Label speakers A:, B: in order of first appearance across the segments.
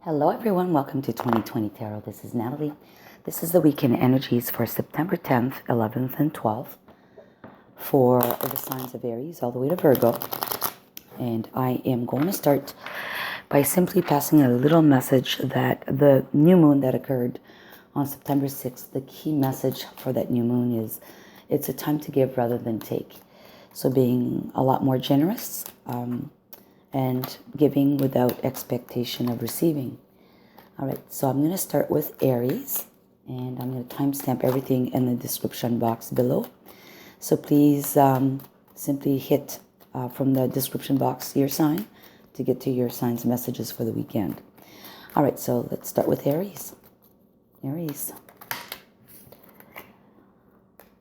A: Hello everyone, welcome to 2020 Tarot. This is Natalie. This is the weekend energies for September 10th, 11th, and 12th for the signs of Aries all the way to Virgo. And I am going to start by simply passing a little message that the new moon that occurred on September 6th, the key message for that new moon is it's a time to give rather than take. So being a lot more generous, and giving without expectation of receiving. All right, so I'm going to start with Aries, and I'm going to timestamp everything in the description box below. So please simply hit from the description box your sign to get to your sign's messages for the weekend. All right, so let's start with Aries. Aries.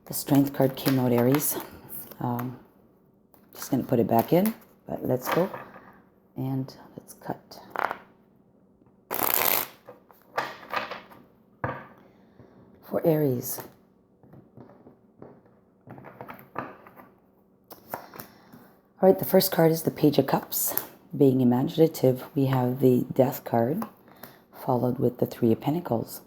A: The Strength card came out, Aries. Just going to put it back in, but let's go. And let's cut. For Aries. All right, the first card is the Page of Cups. Being imaginative, we have the Death card, followed with the Three of Pentacles.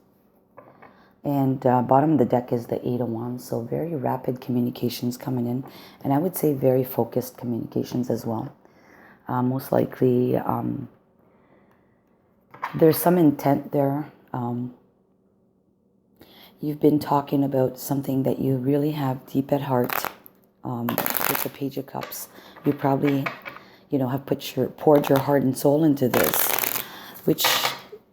A: And bottom of the deck is the Eight of Wands, so very rapid communications coming in. And I would say very focused communications as well. Most likely, there's some intent there. You've been talking about something that you really have deep at heart. With the Page of Cups, you probably, have poured your heart and soul into this, which,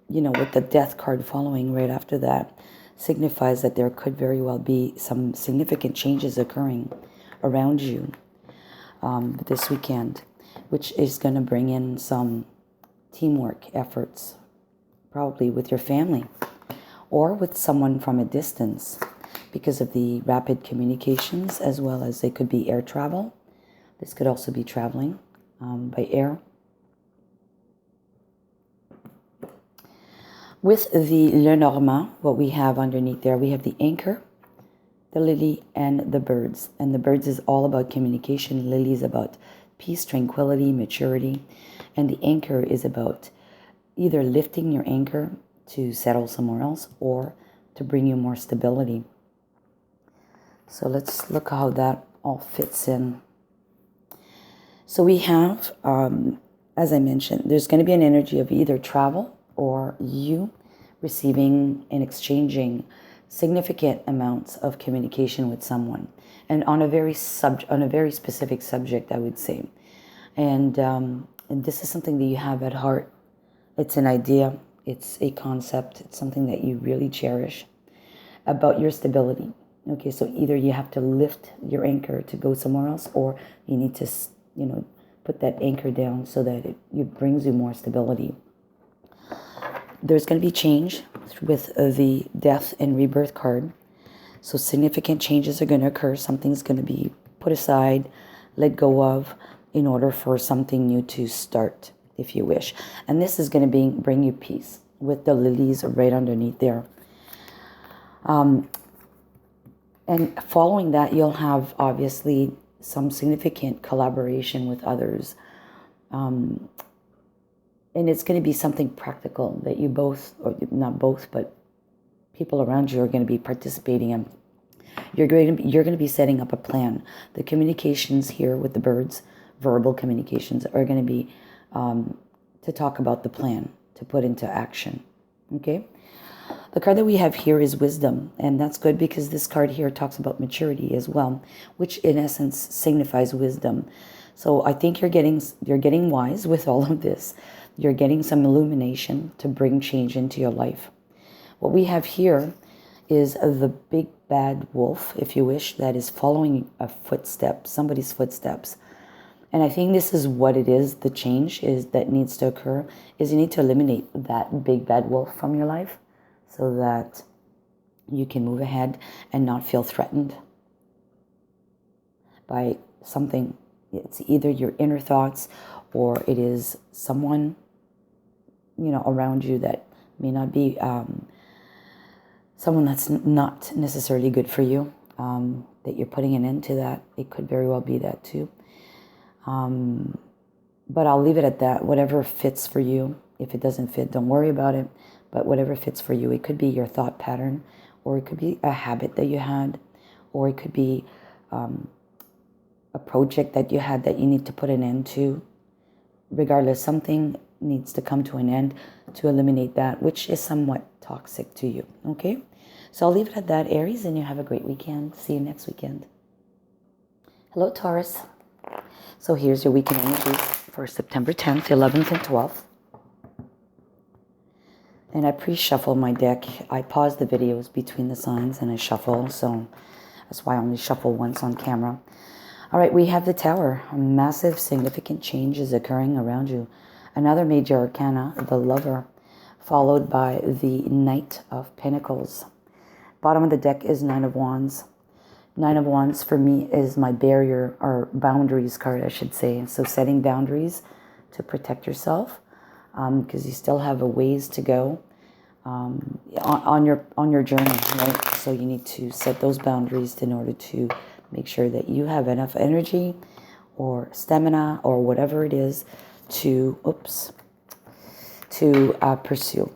A: with the Death card following right after that, signifies that there could very well be some significant changes occurring around you this weekend, which is going to bring in some teamwork efforts, probably with your family or with someone from a distance because of the rapid communications, as well as they could be air travel. This could also be traveling by air. With the Lenormand, what we have underneath there, we have the Anchor, the Lily, and the Birds. And the Birds is all about communication. Lily is about peace, tranquility, maturity. And the Anchor is about either lifting your anchor to settle somewhere else or to bring you more stability. So let's look how that all fits in. So we have, as I mentioned, there's going to be an energy of either travel or you receiving and exchanging significant amounts of communication with someone, and on a very specific subject, I would say. And this is something that you have at heart. It's an idea, it's a concept, it's something that you really cherish about your stability. Okay, so either you have to lift your anchor to go somewhere else, or you need to, put that anchor down so that it brings you more stability. There's going to be change with the Death and Rebirth card. So significant changes are going to occur. Something's going to be put aside, let go of, in order for something new to start, if you wish. And this is going to bring you peace with the lilies right underneath there. And following that, you'll have, obviously, some significant collaboration with others. And it's going to be something practical that you both, or not both, but people around you are going to be participating in. You're going to be setting up a plan. The communications here with the birds, verbal communications, are going to be to talk about the plan, to put into action. Okay? The card that we have here is Wisdom, and that's good because this card here talks about maturity as well, which in essence signifies wisdom. So I think you're getting wise with all of this. You're getting some illumination to bring change into your life. What we have here is the big bad wolf, if you wish, that is following somebody's footsteps. And I think this is what it is, the change is that needs to occur, is you need to eliminate that big bad wolf from your life so that you can move ahead and not feel threatened by something. It's either your inner thoughts or it is someone, around you that may not be someone that's not necessarily good for you, that you're putting an end to that. It could very well be that too. But I'll leave it at that. Whatever fits for you, If it doesn't fit, don't worry about it. But whatever fits for you, it could be your thought pattern, or it could be a habit that you had, or it could be a project that you had that you need to put an end to. Regardless, something needs to come to an end to eliminate that, which is somewhat toxic to you. Okay? So I'll leave it at that, Aries, and you have a great weekend. See you next weekend. Hello, Taurus. So here's your weekend energies for September 10th, 11th, and 12th. And I pre-shuffle my deck. I pause the videos between the signs and I shuffle, so that's why I only shuffle once on camera. All right, we have the Tower. A massive, significant change is occurring around you. Another major arcana, the Lover, followed by the Knight of Pentacles. Bottom of the deck is Nine of Wands. Nine of Wands for me is my barrier or boundaries card, I should say. So setting boundaries to protect yourself, because you still have a ways to go on your journey, right? So you need to set those boundaries in order to make sure that you have enough energy or stamina or whatever it is to pursue.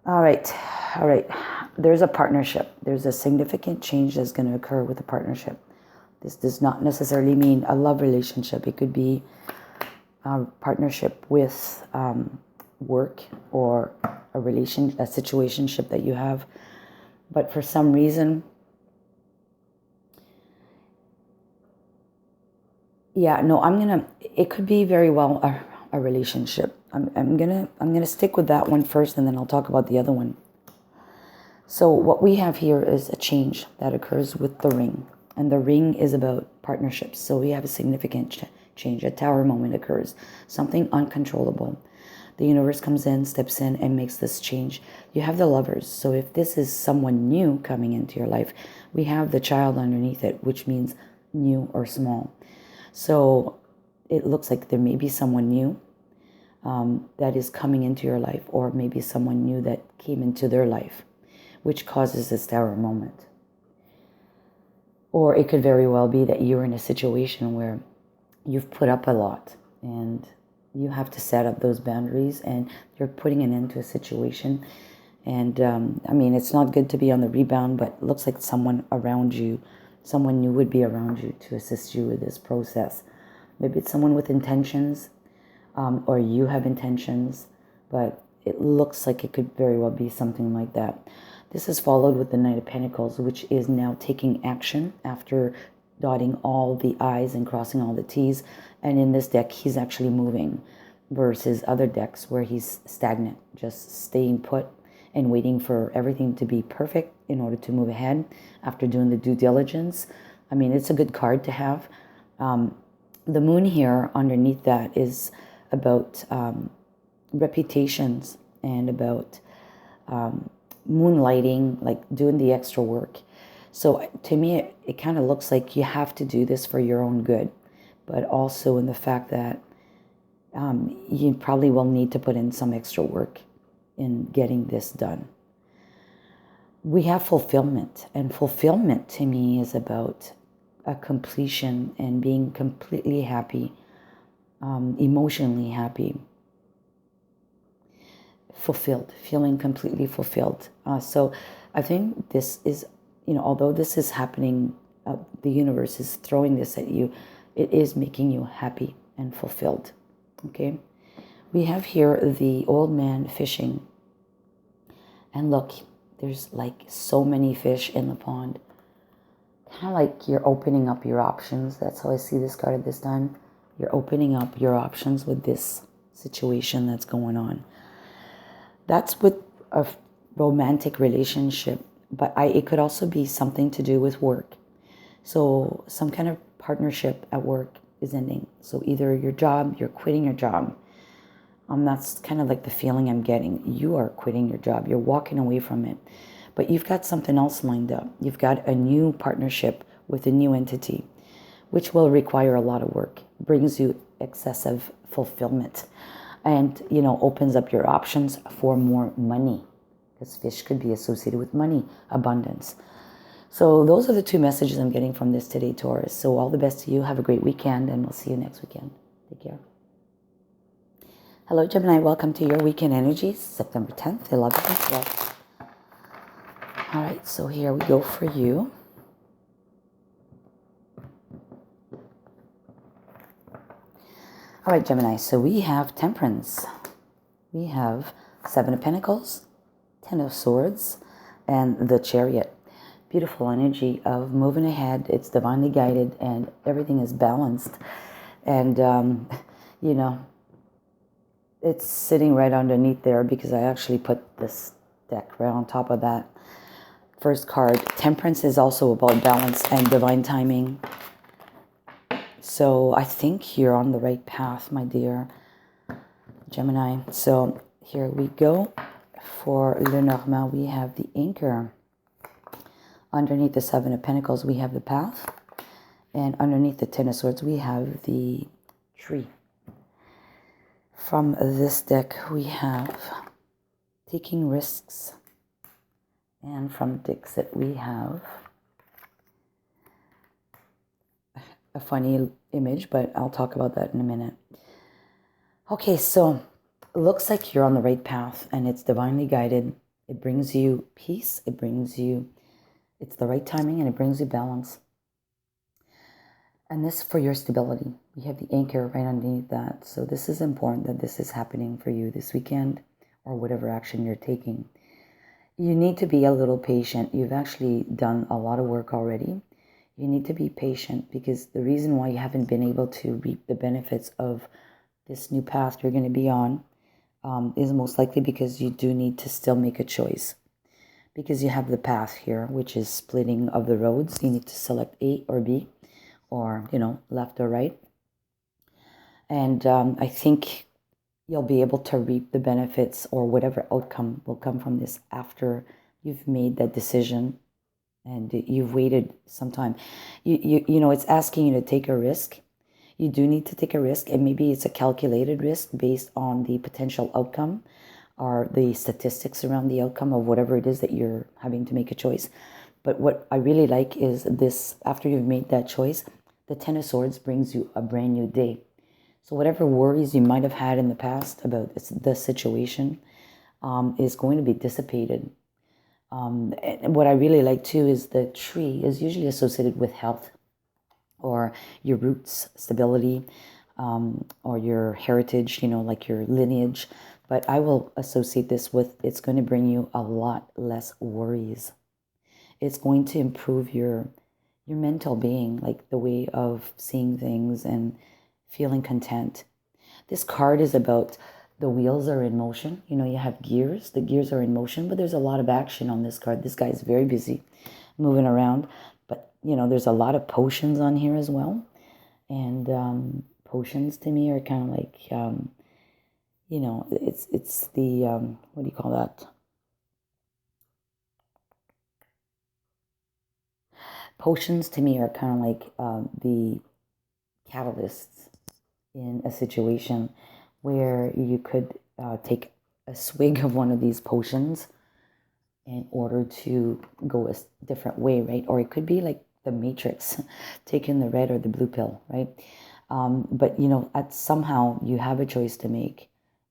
A: All right. There's a partnership. There's a significant change that's going to occur with a partnership. This does not necessarily mean a love relationship. It could be a partnership with work or a situationship that you have. But for some reason, it could be very well a relationship. I'm gonna stick with that one first, and then I'll talk about the other one. So what we have here is a change that occurs with the ring, and the ring is about partnerships. So we have a significant change. A Tower moment occurs, something uncontrollable. The universe comes in, steps in, and makes this change. You have the Lovers. So if this is someone new coming into your life, we have the Child underneath it, which means new or small. So it looks like there may be someone new that is coming into your life, or maybe someone new that came into their life, which causes this Tower moment. Or it could very well be that you're in a situation where you've put up a lot and you have to set up those boundaries, and you're putting an end to a situation. And it's not good to be on the rebound, but it looks like someone new would be around you to assist you with this process. Maybe it's someone with intentions, or you have intentions, but it looks like it could very well be something like that. This is followed with the Knight of Pentacles, which is now taking action after dotting all the I's and crossing all the T's. And in this deck, he's actually moving, versus other decks where he's stagnant, just staying put and waiting for everything to be perfect in order to move ahead after doing the due diligence. It's a good card to have. The Moon here underneath that is about reputations and about moonlighting, like doing the extra work. So to me, it kind of looks like you have to do this for your own good, but also in the fact that you probably will need to put in some extra work in getting this done. We have fulfillment, and fulfillment to me is about a completion and being completely happy, emotionally happy, fulfilled, feeling completely fulfilled. So I think this is, although this is happening, the universe is throwing this at you, it is making you happy and fulfilled. Okay? We have here the old man fishing. And look, there's like so many fish in the pond. Kind of like you're opening up your options. That's how I see this card at this time. You're opening up your options with this situation that's going on. That's with a romantic relationship, but it could also be something to do with work. So some kind of partnership at work is ending. So either your job, you're quitting your job. That's kind of like the feeling I'm getting. You are quitting your job. You're walking away from it. But you've got something else lined up. You've got a new partnership with a new entity, which will require a lot of work. Brings you excessive fulfillment and, opens up your options for more money. Because fish could be associated with money, abundance. So those are the two messages I'm getting from this today, Taurus. So all the best to you. Have a great weekend, and we'll see you next weekend. Take care. Hello, Gemini. Welcome to your weekend energies, September 10th, 11th, and 12th. All right, so here we go for you. All right, Gemini. So we have Temperance. We have Seven of Pentacles, Ten of Swords, and the Chariot. Beautiful energy of moving ahead. It's divinely guided and everything is balanced. And, you know, it's sitting right underneath there because I actually put this deck right on top of that first card. Temperance is also about balance and divine timing. So I think you're on the right path, my dear Gemini. So here we go. For Lenormand, we have the Anchor. Underneath the Seven of Pentacles, we have the Path. And underneath the Ten of Swords, we have the Tree. From this deck, we have Taking Risks. And from Dixit, we have a funny image, but I'll talk about that in a minute. Okay, so it looks like you're on the right path and it's divinely guided. It brings you peace. It's the right timing and it brings you balance. And this for your stability. We have the Anchor right underneath that. So this is important that this is happening for you this weekend or whatever action you're taking. You need to be a little patient. You've actually done a lot of work already. You need to be patient because the reason why you haven't been able to reap the benefits of this new path you're going to be on is most likely because you do need to still make a choice. Because you have the path here, which is splitting of the roads. You need to select A or B, or, left or right. And I think you'll be able to reap the benefits or whatever outcome will come from this after you've made that decision and you've waited some time. It's asking you to take a risk. You do need to take a risk, and maybe it's a calculated risk based on the potential outcome or the statistics around the outcome of whatever it is that you're having to make a choice. But what I really like is this, after you've made that choice, the Ten of Swords brings you a brand new day. So whatever worries you might have had in the past about the situation is going to be dissipated. And what I really like too is the tree is usually associated with health or your roots, stability, or your heritage, like your lineage. But I will associate this with it's going to bring you a lot less worries. It's going to improve your mental being, like the way of seeing things and feeling content. This card is about the wheels are in motion. You have gears. The gears are in motion, but there's a lot of action on this card. This guy is very busy moving around. But, there's a lot of potions on here as well. And potions to me are kind of like, it's the, what do you call that? Potions to me are kind of like the catalysts in a situation where you could take a swig of one of these potions in order to go a different way, right? Or it could be like the Matrix, taking the red or the blue pill, right? But, somehow you have a choice to make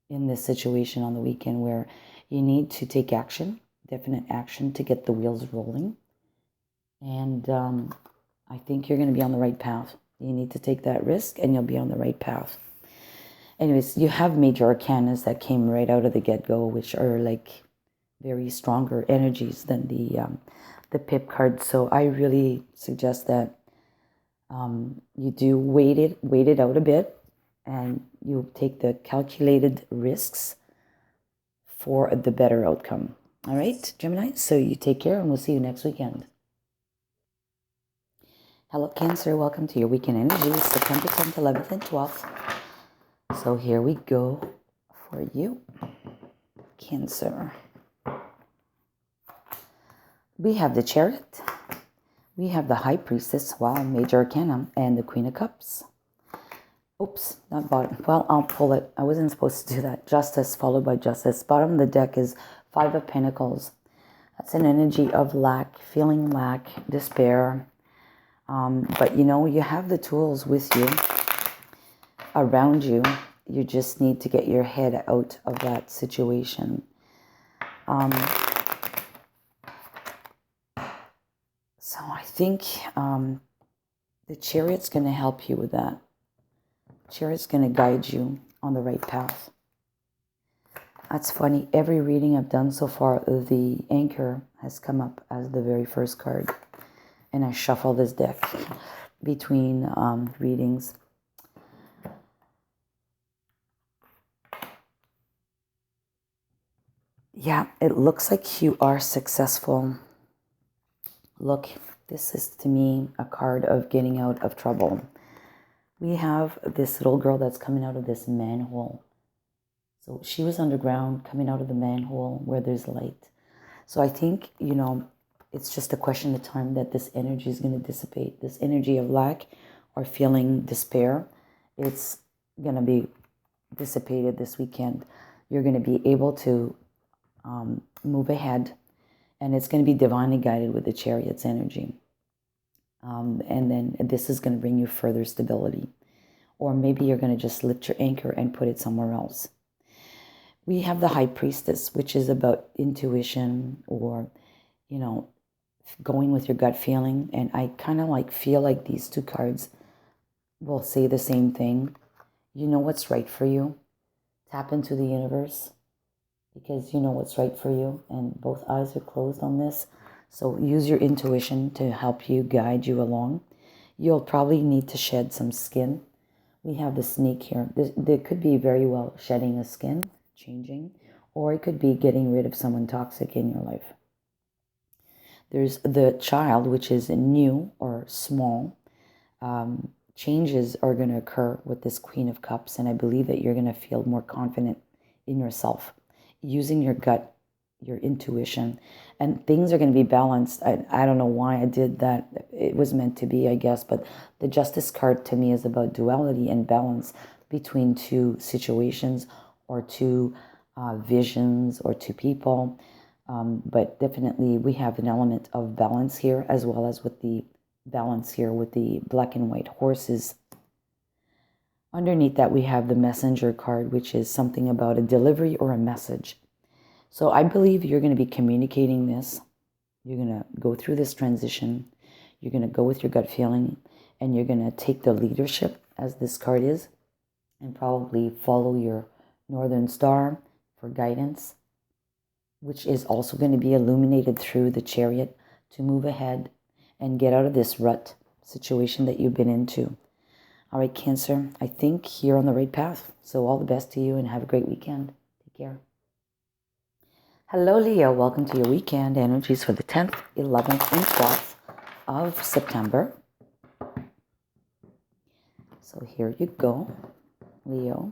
A: in this situation on the weekend where you need to take action, definite action to get the wheels rolling. And I think you're going to be on the right path. You need to take that risk and you'll be on the right path. Anyways, you have major arcanas that came right out of the get-go, which are like very stronger energies than the pip card. So I really suggest that you do wait it out a bit and you take the calculated risks for the better outcome. All right, Gemini? So you take care and we'll see you next weekend. Hello, Cancer. Welcome to your weekend energies, September 10th, 11th, and 12th. So here we go for you, Cancer. We have the Chariot. We have the High Priestess, wow, Major Arcana, and the Queen of Cups. Oops, not bottom. Well, I'll pull it. I wasn't supposed to do that. Justice followed by Justice. Bottom of the deck is Five of Pentacles. That's an energy of lack, feeling lack, despair. But you have the tools with you, around you, you just need to get your head out of that situation. So I think the Chariot's going to help you with that. Chariot's going to guide you on the right path. That's funny. Every reading I've done so far, the Anchor has come up as the very first card. And I shuffle this deck between readings. Yeah, it looks like you are successful. Look, this is to me a card of getting out of trouble. We have this little girl that's coming out of this manhole. So she was underground, coming out of the manhole where there's light. So I think, it's just a question of time that this energy is going to dissipate. This energy of lack or feeling despair, it's going to be dissipated this weekend. You're going to be able to move ahead, and it's going to be divinely guided with the Chariot's energy. And then this is going to bring you further stability. Or maybe you're going to just lift your anchor and put it somewhere else. We have the High Priestess, which is about intuition or, going with your gut feeling. And I kind of feel like these two cards will say the same thing. You know what's right for you. Tap into the universe because you know what's right for you. And both eyes are closed on this. So use your intuition to help you, guide you along. You'll probably need to shed some skin. We have the Snake here. There could be very well shedding a skin, changing, or it could be getting rid of someone toxic in your life. There's the Child, which is new or small. Changes are going to occur with this Queen of Cups, and I believe that you're going to feel more confident in yourself, using your gut, your intuition, and things are going to be balanced. I don't know why I did that. It was meant to be, I guess, but the Justice card to me is about duality and balance between two situations or two visions or two people. But definitely we have an element of balance here, as well as with the balance here with the black and white horses. Underneath that, we have the Messenger card, which is something about a delivery or a message. So I believe you're going to be communicating this. You're going to go through this transition. You're going to go with your gut feeling, and you're going to take the leadership, as this card is, and probably follow your Northern Star for guidance, which is also going to be illuminated through the Chariot to move ahead and get out of this rut situation that you've been into. All right, Cancer, I think you're on the right path. So all the best to you and have a great weekend. Take care. Hello, Leo. Welcome to your weekend energies for the 10th, 11th, and 12th of September. So here you go, Leo.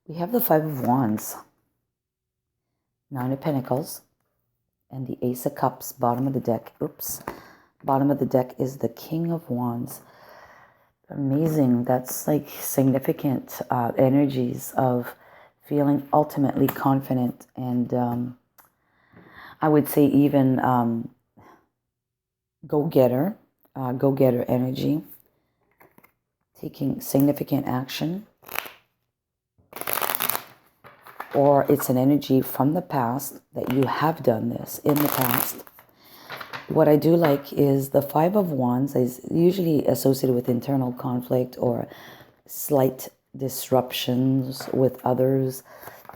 A: We have the Five of Wands, Nine of Pentacles, and the Ace of Cups, bottom of the deck. Bottom of the deck is the King of Wands. Amazing. That's significant energies of feeling ultimately confident and I would say even go-getter energy, taking significant action. Or it's an energy from the past that you have done this in the past. What I do like is the Five of Wands is usually associated with internal conflict or slight disruptions with others.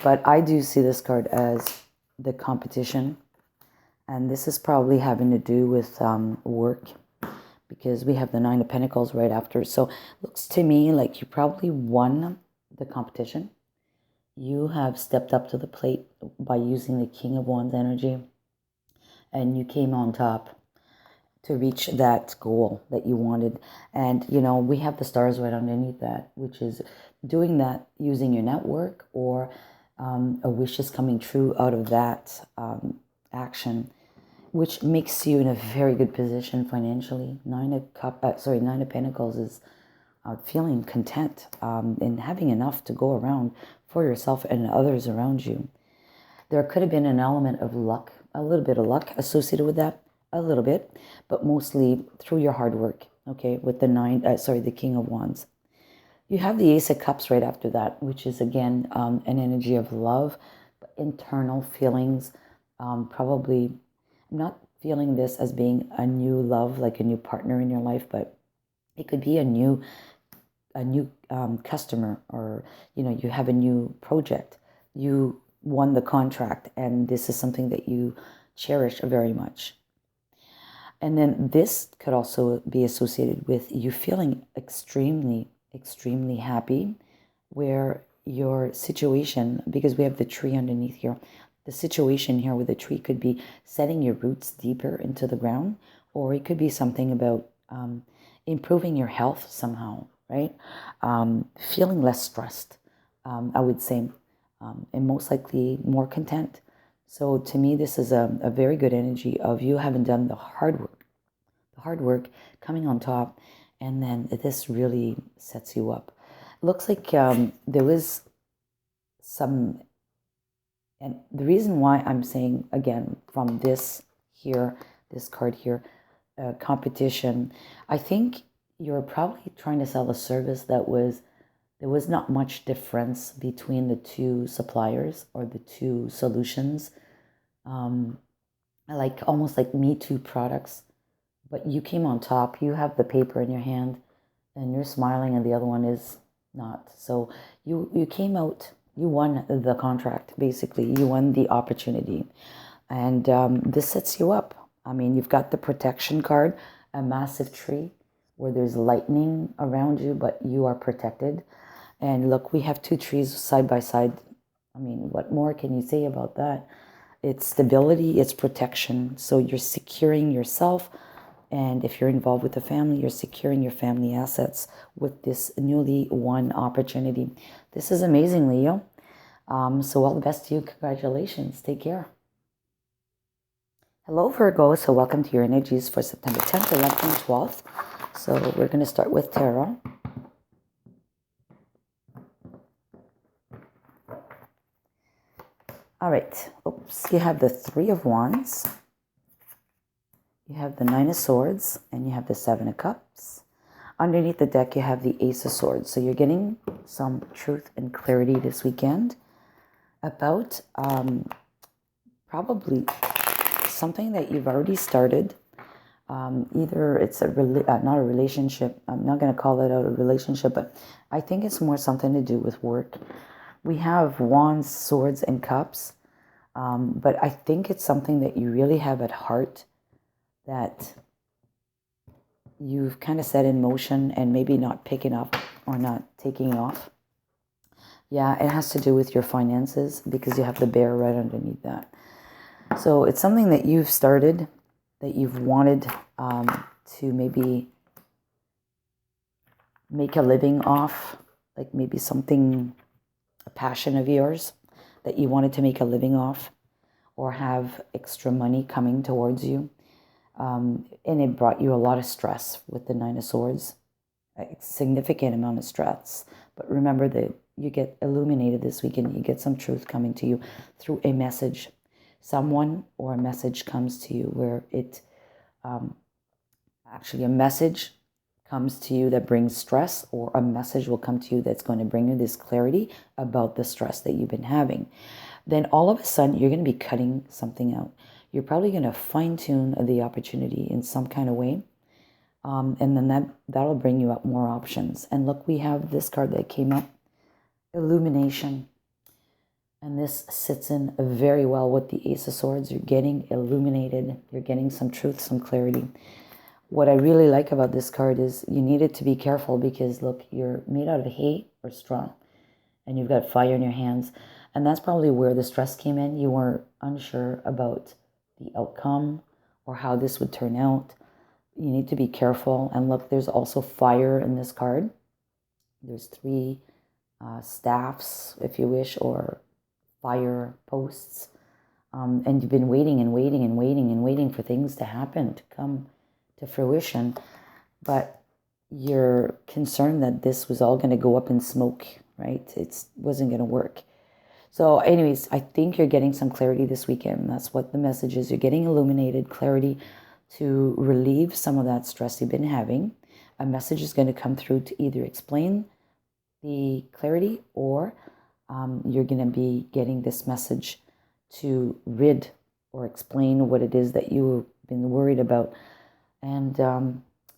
A: But I do see this card as the competition. And this is probably having to do with work, because we have the Nine of Pentacles right after. So it looks to me like you probably won the competition. You have stepped up to the plate by using the King of Wands energy, and you came on top to reach that goal that you wanted. And, we have the stars right underneath that, which is doing that using your network, or a wish is coming true out of that action, which makes you in a very good position financially. Nine of Pentacles is feeling content and having enough to go around for yourself and others around you. There could have been an element of luck, a little bit of luck associated with that, a little bit, but mostly through your hard work, okay, with the King of Wands. You have the Ace of Cups right after that, which is again an energy of love, but internal feelings. Probably, I'm not feeling this as being a new love, like a new partner in your life, but it could be a new customer, or you have a new project. You won the contract, and this is something that you cherish very much. And then this could also be associated with you feeling extremely, extremely happy, where your situation, because we have the tree underneath here, the situation here with the tree could be setting your roots deeper into the ground, or it could be something about improving your health somehow, right? Feeling less stressed, I would say, and most likely more content. So to me, this is a very good energy of you having done the hard work coming on top, and then this really sets you up. Looks like there was some, and the reason why I'm saying again from this here, this card here, competition, I think you're probably trying to sell a service there was not much difference between the two suppliers or the two solutions, like almost like Me Too products. But you came on top. You have the paper in your hand, and you're smiling, and the other one is not. So you came out. You won the contract. Basically, you won the opportunity, and this sets you up. I mean, you've got the protection card, a massive tree where there's lightning around you, but you are protected. And look, we have two trees side by side. I mean, what more can you say about that? It's stability, it's protection. So you're securing yourself. And if you're involved with the family, you're securing your family assets with this newly won opportunity. This is amazing, Leo. So all the best to you. Congratulations. Take care. Hello, Virgo. So welcome to your energies for September 10th, 11th, and 12th. So we're going to start with tarot. All right. Oops. You have the Three of Wands. You have the Nine of Swords, and you have the Seven of Cups. Underneath the deck, you have the Ace of Swords. So you're getting some truth and clarity this weekend about probably something that you've already started. Either it's not a relationship. I'm not going to call it out a relationship, but I think it's more something to do with work. We have Wands, Swords, and Cups, but I think it's something that you really have at heart, that you've kind of set in motion and maybe not picking up or not taking off. Yeah, it has to do with your finances, because you have the bear right underneath that. So it's something that you've started, that you've wanted to maybe make a living off, like maybe something, a passion of yours that you wanted to make a living off, or have extra money coming towards you. And it brought you a lot of stress with the Nine of Swords, a significant amount of stress. But remember that you get illuminated this weekend. You get some truth coming to you through a message. Someone or a message comes to you where it, actually a message comes to you that brings stress, or a message will come to you that's going to bring you this clarity about the stress that you've been having. Then all of a sudden, you're going to be cutting something out. You're probably going to fine-tune the opportunity in some kind of way. And then that'll bring you up more options. And look, we have this card that came up, Illumination. And this sits in very well with the Ace of Swords. You're getting illuminated. You're getting some truth, some clarity. What I really like about this card is you needed to be careful, because look, you're made out of hay or straw, and you've got fire in your hands. And that's probably where the stress came in. You were unsure about the outcome or how this would turn out. You need to be careful. And look, there's also fire in this card. There's three staffs, if you wish, or fire posts. And you've been waiting and waiting and waiting and waiting for things to happen, to come to fruition. But you're concerned that this was all going to go up in smoke, right? It wasn't going to work. So anyways, I think you're getting some clarity this weekend. That's what the message is. You're getting illuminated, clarity to relieve some of that stress you've been having. A message is going to come through to either explain the clarity, or you're going to be getting this message to rid or explain what it is that you've been worried about. And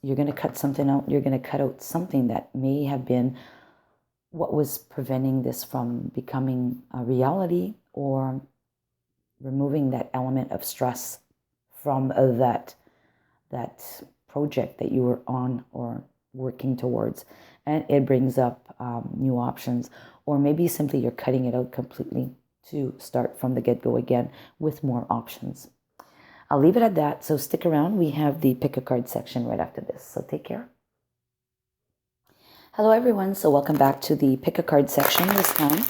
A: you're going to cut something out. You're going to cut out something that may have been what was preventing this from becoming a reality, or removing that element of stress from that project that you were on or working towards. And it brings up new options, or maybe simply you're cutting it out completely to start from the get-go again with more options. I'll leave it at that. So stick around. We have the pick a card section right after this. So take care. Hello, everyone. So welcome back to the pick a card section. This time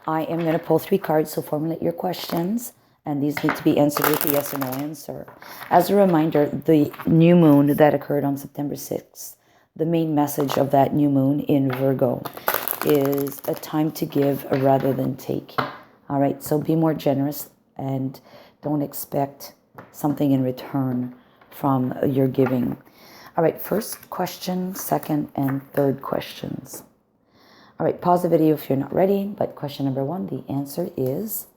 A: I am going to pull 3 cards. So formulate your questions, and these need to be answered with a yes or no answer. As a reminder, the new moon that occurred on September 6th, the main message of that new moon in Virgo is a time to give rather than take. All right, so be more generous and don't expect something in return from your giving. All right, first question, second, and third questions. All right, pause the video if you're not ready, but question number 1, the answer is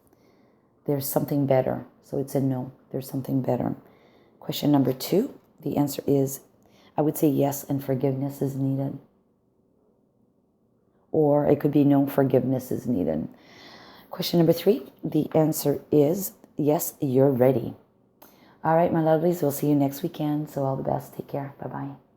A: there's something better. So it's a no, there's something better. Question number 2, the answer is, I would say yes, and forgiveness is needed. Or it could be no, forgiveness is needed. Question number 3, the answer is yes, you're ready. All right, my lovelies, we'll see you next weekend. So all the best. Take care. Bye-bye.